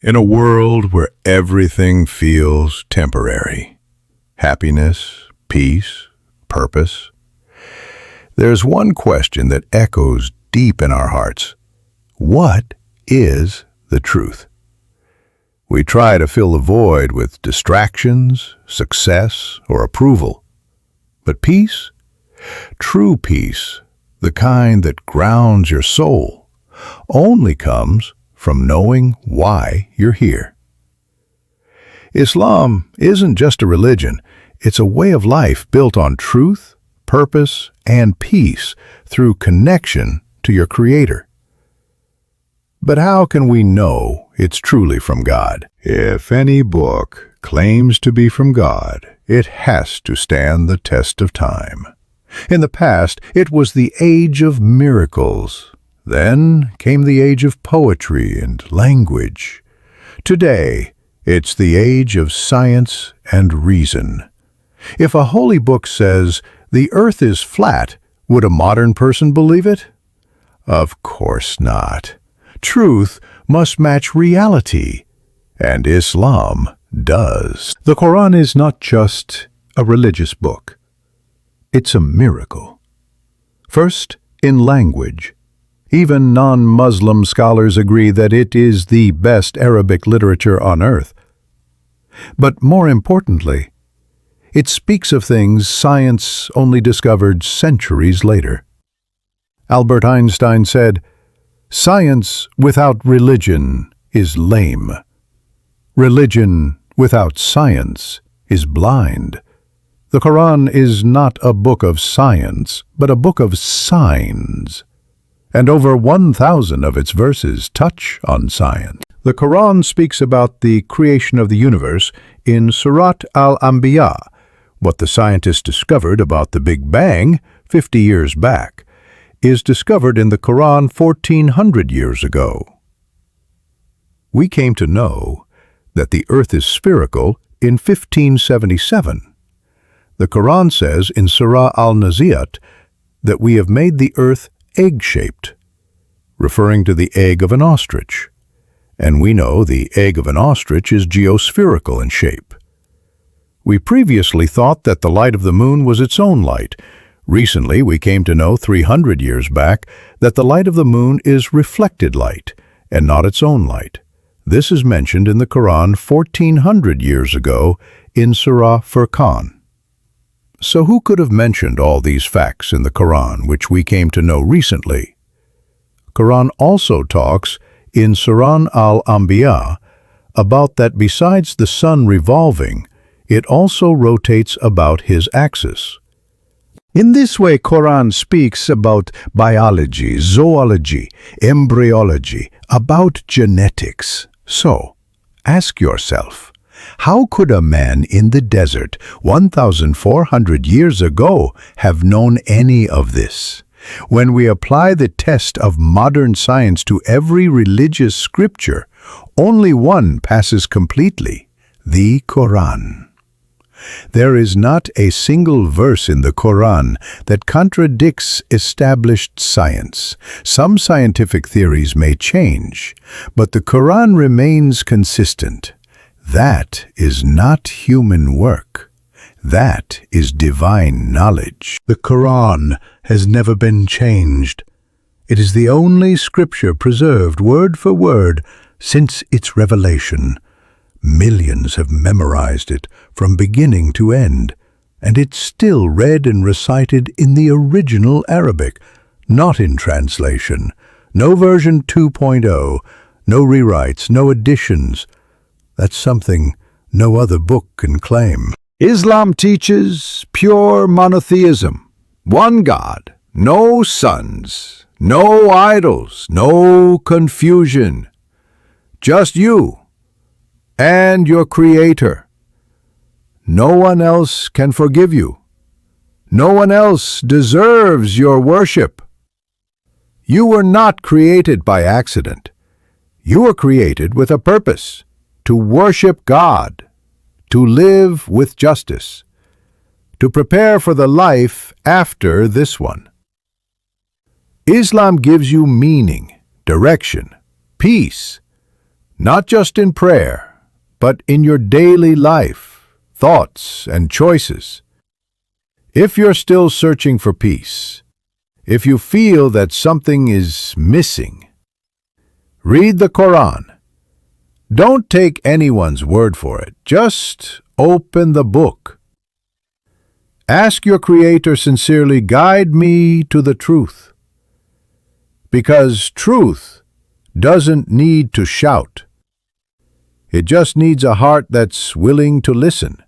In a world where everything feels temporary, happiness, peace, purpose, there's one question that echoes deep in our hearts. What is the truth? We try to fill the void with distractions, success, or approval. But peace, true peace, the kind that grounds your soul, only comes from knowing why you're here. Islam isn't just a religion, it's a way of life built on truth, purpose, and peace through connection to your Creator. But how can we know it's truly from God? If any book claims to be from God, it has to stand the test of time. In the past, it was the age of miracles. Then came the age of poetry and language. Today, it's the age of science and reason. If a holy book says, "The earth is flat," would a modern person believe it? Of course not. Truth must match reality, and Islam does. The Qur'an is not just a religious book. It's a miracle. First, in language. Even non-Muslim scholars agree that it is the best Arabic literature on earth. But more importantly, it speaks of things science only discovered centuries later. Albert Einstein said, "Science without religion is lame. Religion without science is blind." The Quran is not a book of science, but a book of signs. And over 1,000 of its verses touch on science. The Quran speaks about the creation of the universe in Surat al-Anbiya, what the scientists discovered about the Big Bang 50 years back is discovered in the Quran 1,400 years ago. We came to know that the earth is spherical in 1577. The Quran says in Surah al-Naziat that we have made the earth egg-shaped, referring to the egg of an ostrich. And we know the egg of an ostrich is geospherical in shape. We previously thought that the light of the moon was its own light. Recently, we came to know 300 years back that the light of the moon is reflected light and not its own light. This is mentioned in the Quran 1,400 years ago in Surah Furqan. So who could have mentioned all these facts in the Quran, which we came to know recently? Quran also talks in Surah al-Anbiya about that besides the sun revolving, it also rotates about his axis. In this way, Quran speaks about biology, zoology, embryology, about genetics. So, ask yourself, how could a man in the desert 1,400 years ago have known any of this? When we apply the test of modern science to every religious scripture, only one passes completely, the Quran. There is not a single verse in the Quran that contradicts established science. Some scientific theories may change, but the Quran remains consistent. That is not human work. That is divine knowledge. The Quran has never been changed. It is the only scripture preserved word for word since its revelation. Millions have memorized it from beginning to end, and it's still read and recited in the original Arabic, not in translation. No version 2.0, no rewrites, no additions. That's something no other book can claim. Islam teaches pure monotheism. One God, no sons, no idols, no confusion. Just you and your Creator. No one else can forgive you. No one else deserves your worship. You were not created by accident. You were created with a purpose, to worship God, to live with justice, to prepare for the life after this one. Islam gives you meaning, direction, peace, not just in prayer, but in your daily life, thoughts, and choices. If you're still searching for peace, if you feel that something is missing, read the Qur'an. Don't take anyone's word for it. Just open the book. Ask your Creator sincerely, guide me to the truth. Because truth doesn't need to shout. It just needs a heart that's willing to listen.